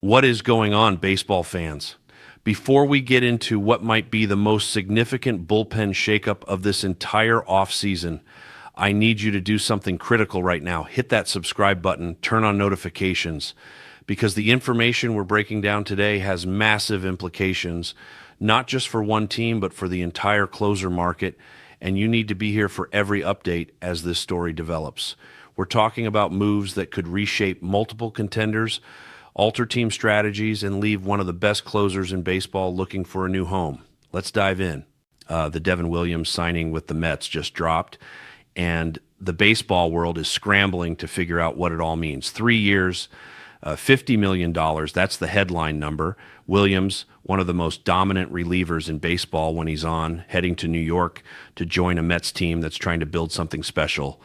What is going on, baseball fans? Before we get into what might be the most significant bullpen shakeup of this entire offseason, I need you to do something critical right now. Hit that subscribe button, turn on notifications, because the information we're breaking down today has massive implications, not just for one team, but for the entire closer market, and you need to be here for every update as this story develops. We're talking about moves that could reshape multiple contenders, alter team strategies, and leave one of the best closers in baseball looking for a new home. Let's dive in. The Devin Williams signing with the Mets just dropped, and the baseball world is scrambling to figure out what it all means. 3 years, $50 million, that's the headline number. Williams, one of the most dominant relievers in baseball when he's on, heading to New York to join a Mets team that's trying to build something special.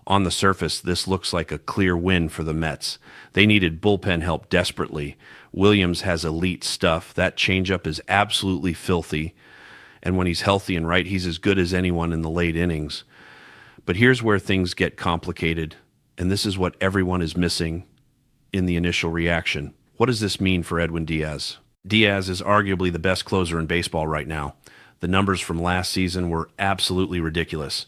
On the surface, this looks like a clear win for the Mets. They needed bullpen help desperately. Williams has elite stuff. That changeup is absolutely filthy. And when he's healthy and right, he's as good as anyone in the late innings. But here's where things get complicated, and this is what everyone is missing in the initial reaction. What does this mean for Edwin Diaz? Diaz is arguably the best closer in baseball right now. The numbers from last season were absolutely ridiculous.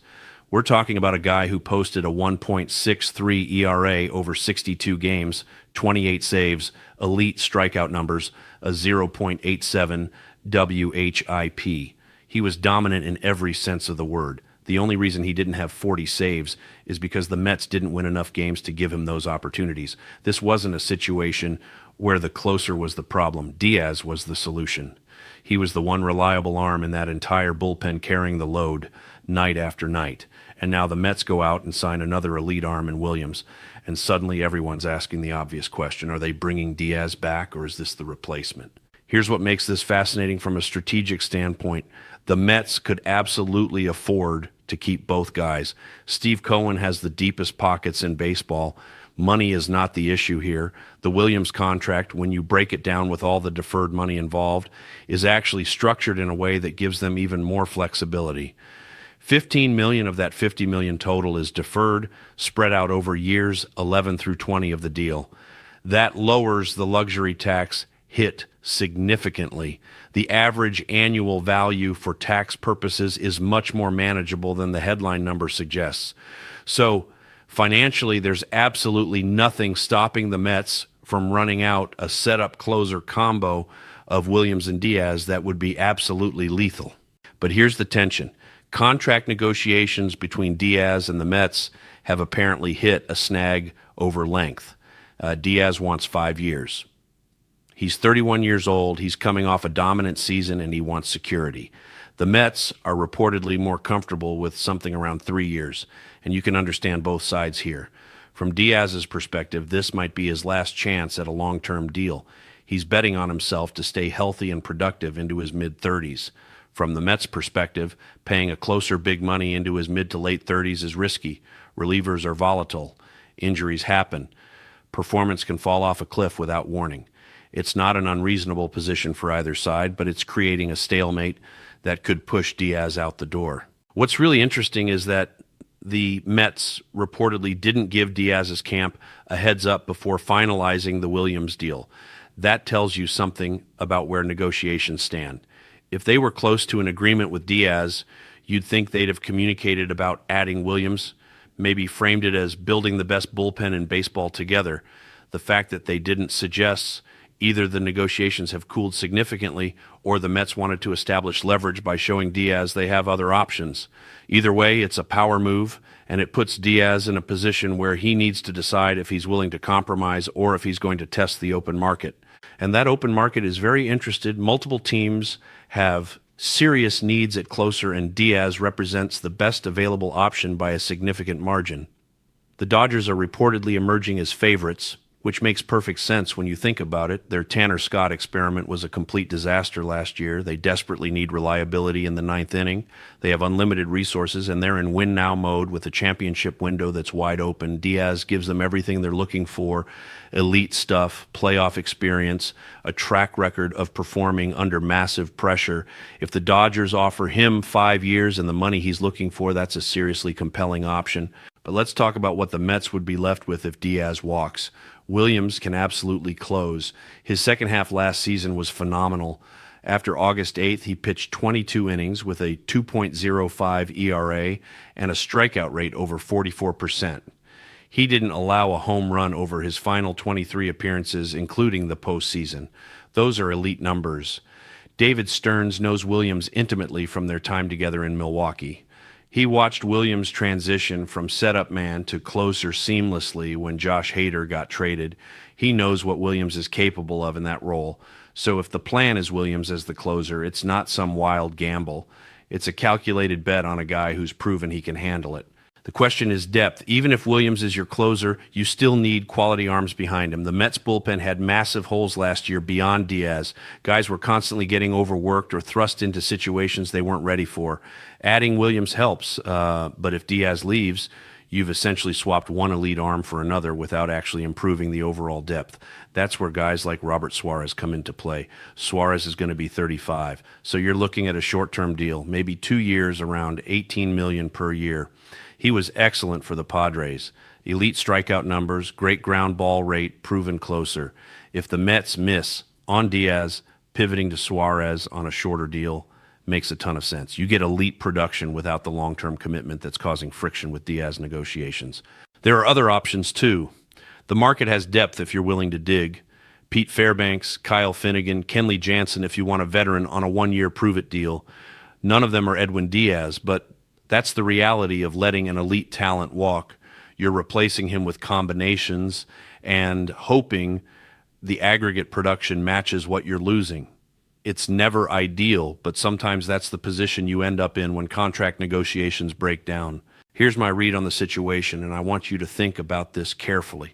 We're talking about a guy who posted a 1.63 ERA over 62 games, 28 saves, elite strikeout numbers, a 0.87 WHIP. He was dominant in every sense of the word. The only reason he didn't have 40 saves is because the Mets didn't win enough games to give him those opportunities. This wasn't a situation where the closer was the problem. Diaz was the solution. He was the one reliable arm in that entire bullpen carrying the load night after night. And now the Mets go out and sign another elite arm in Williams, and suddenly everyone's asking the obvious question: are they bringing Diaz back, or is this the replacement? Here's what makes this fascinating from a strategic standpoint. The Mets could absolutely afford to keep both guys. Steve Cohen has the deepest pockets in baseball. Money is not the issue here. The Williams contract, when you break it down with all the deferred money involved, is actually structured in a way that gives them even more flexibility. $15 million of that $50 million total is deferred, spread out over years 11 through 20 of the deal. That lowers the luxury tax hit significantly. The average annual value for tax purposes is much more manageable than the headline number suggests. So financially, there's absolutely nothing stopping the Mets from running out a setup closer combo of Williams and Diaz that would be absolutely lethal. But here's the tension. Contract negotiations between Diaz and the Mets have apparently hit a snag over length. Diaz wants 5 years. He's 31 years old, he's coming off a dominant season, and he wants security. The Mets are reportedly more comfortable with something around 3 years, and you can understand both sides here. From Diaz's perspective, this might be his last chance at a long-term deal. He's betting on himself to stay healthy and productive into his mid-30s. From the Mets' perspective, paying a closer big money into his mid to late 30s is risky. Relievers are volatile. Injuries happen. Performance can fall off a cliff without warning. It's not an unreasonable position for either side, but it's creating a stalemate that could push Diaz out the door. What's really interesting is that the Mets reportedly didn't give Diaz's camp a heads up before finalizing the Williams deal. That tells you something about where negotiations stand. If they were close to an agreement with Diaz, you'd think they'd have communicated about adding Williams, maybe framed it as building the best bullpen in baseball together. The fact that they didn't suggests either the negotiations have cooled significantly or the Mets wanted to establish leverage by showing Diaz they have other options. Either way, it's a power move, and it puts Diaz in a position where he needs to decide if he's willing to compromise or if he's going to test the open market. And that open market is very interested. Multiple teams have serious needs at closer, and Diaz represents the best available option by a significant margin. The Dodgers are reportedly emerging as favorites, which makes perfect sense when you think about it. Their Tanner Scott experiment was a complete disaster last year. They desperately need reliability in the ninth inning. They have unlimited resources, and they're in win-now mode with a championship window that's wide open. Diaz gives them everything they're looking for: elite stuff, playoff experience, a track record of performing under massive pressure. If the Dodgers offer him 5 years and the money he's looking for, that's a seriously compelling option. But let's talk about what the Mets would be left with if Diaz walks. Williams can absolutely close. His second half last season was phenomenal. After August 8th, he pitched 22 innings with a 2.05 ERA and a strikeout rate over 44%. He didn't allow a home run over his final 23 appearances, including the postseason. Those are elite numbers. David Stearns knows Williams intimately from their time together in Milwaukee. He watched Williams transition from setup man to closer seamlessly when Josh Hader got traded. He knows what Williams is capable of in that role. So if the plan is Williams as the closer, it's not some wild gamble. It's a calculated bet on a guy who's proven he can handle it. The question is depth. Even if Williams is your closer, you still need quality arms behind him. The Mets bullpen had massive holes last year beyond Diaz. Guys were constantly getting overworked or thrust into situations they weren't ready for. Adding Williams helps, but if Diaz leaves, you've essentially swapped one elite arm for another without actually improving the overall depth. That's where guys like Robert Suarez come into play. Suarez is going to be 35, so you're looking at a short-term deal, maybe 2 years, around $18 million per year. He was excellent for the Padres. Elite strikeout numbers, great ground ball rate, proven closer. If the Mets miss on Diaz, pivoting to Suarez on a shorter deal makes a ton of sense. You get elite production without the long-term commitment that's causing friction with Diaz negotiations. There are other options too. The market has depth if you're willing to dig. Pete Fairbanks, Kyle Finnegan, Kenley Jansen if you want a veteran on a one-year prove-it deal. None of them are Edwin Diaz, but that's the reality of letting an elite talent walk. You're replacing him with combinations and hoping the aggregate production matches what you're losing. It's never ideal, but sometimes that's the position you end up in when contract negotiations break down. Here's my read on the situation, and I want you to think about this carefully.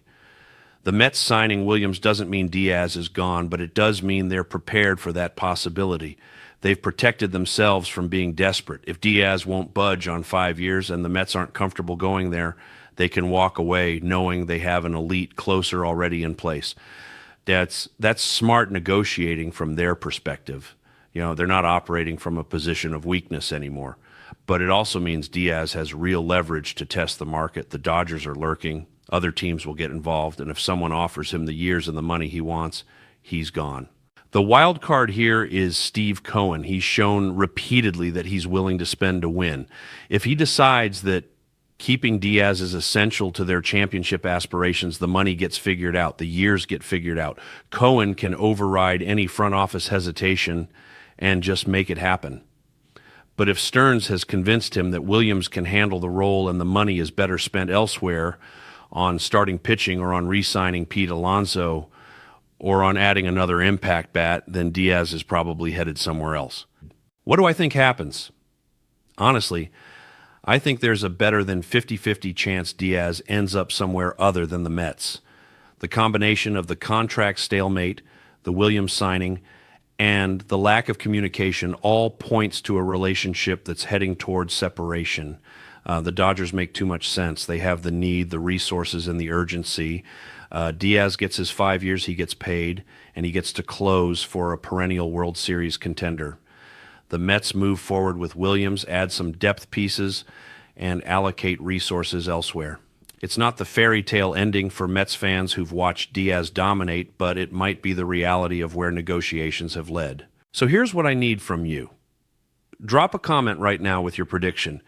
The Mets signing Williams doesn't mean Diaz is gone, but it does mean they're prepared for that possibility. They've protected themselves from being desperate. If Diaz won't budge on 5 years and the Mets aren't comfortable going there, they can walk away knowing they have an elite closer already in place. That's smart negotiating from their perspective. You know, they're not operating from a position of weakness anymore. But it also means Diaz has real leverage to test the market. The Dodgers are lurking. Other teams will get involved. And if someone offers him the years and the money he wants, he's gone. The wild card here is Steve Cohen. He's shown repeatedly that he's willing to spend to win. If he decides that keeping Diaz is essential to their championship aspirations, the money gets figured out, the years get figured out. Cohen can override any front office hesitation and just make it happen. But if Stearns has convinced him that Williams can handle the role and the money is better spent elsewhere on starting pitching or on re-signing Pete Alonso or on adding another impact bat, then Diaz is probably headed somewhere else. What do I think happens? Honestly, I think there's a better than 50-50 chance Diaz ends up somewhere other than the Mets. The combination of the contract stalemate, the Williams signing, and the lack of communication all points to a relationship that's heading towards separation. The Dodgers make too much sense. They have the need, the resources, and the urgency. Diaz gets his 5 years, he gets paid, and he gets to close for a perennial World Series contender. The Mets move forward with Williams, add some depth pieces, and allocate resources elsewhere. It's not the fairy tale ending for Mets fans who've watched Diaz dominate, but it might be the reality of where negotiations have led. So here's what I need from you. Drop a comment right now with your prediction.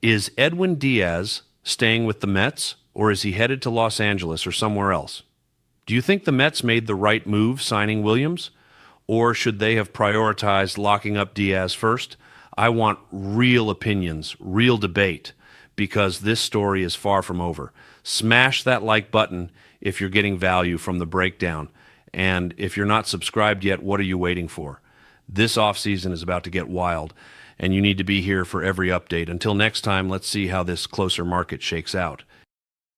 Is Edwin Diaz staying with the Mets, or is he headed to Los Angeles or somewhere else? Do you think the Mets made the right move signing Williams? Or should they have prioritized locking up Diaz first? I want real opinions, real debate, because this story is far from over. Smash that like button if you're getting value from the breakdown. And if you're not subscribed yet, what are you waiting for? This offseason is about to get wild, and you need to be here for every update. Until next time, let's see how this closer market shakes out.